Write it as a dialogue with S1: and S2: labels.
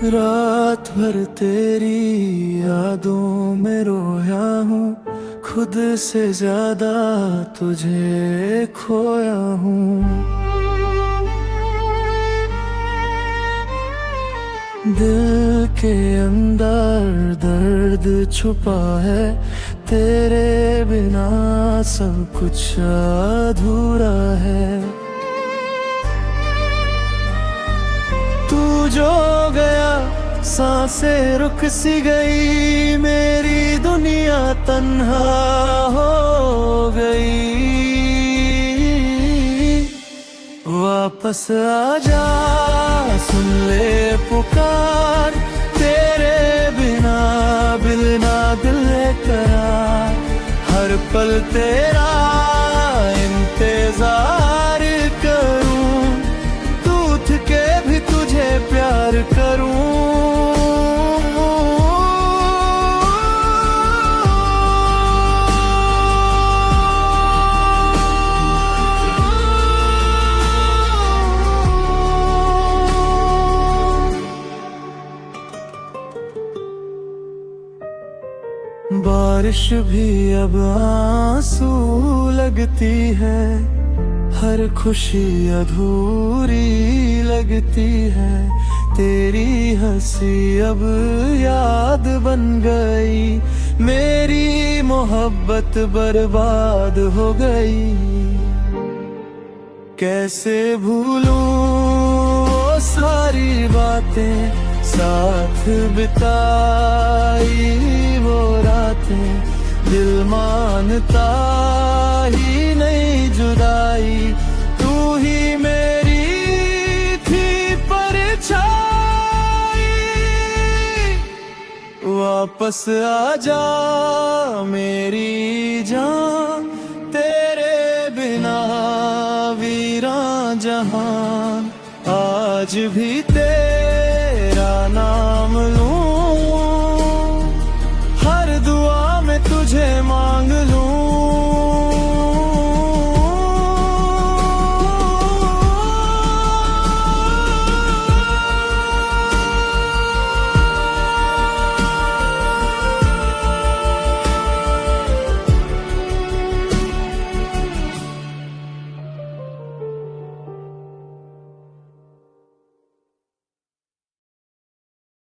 S1: रात भर तेरी यादों में रोया हूँ, खुद से ज्यादा तुझे खोया हूँ। दिल के अंदर दर्द छुपा है, तेरे बिना सब कुछ अधूरा है। तू जो गया सांसें रुक सी गई, मेरी दुनिया तन्हा हो गई। वापस आजा, सुन ले पुकार, तेरे बिना दिल ना दिल करार। हर पल तेरा इंतजार करूं, टूट के भी तुझे प्यार करूं। बारिश भी अब आंसू लगती है, हर खुशी अधूरी लगती है। तेरी हंसी अब याद बन गई, मेरी मोहब्बत बर्बाद हो गई। कैसे भूलूं वो सारी बातें, साथ बिताई वो रातें। दिल मानता ही नहीं जुदाई, तू ही मेरी थी परछाई। वापस आजा मेरी जान, तेरे बिना वीरान जहान आज भी तेरे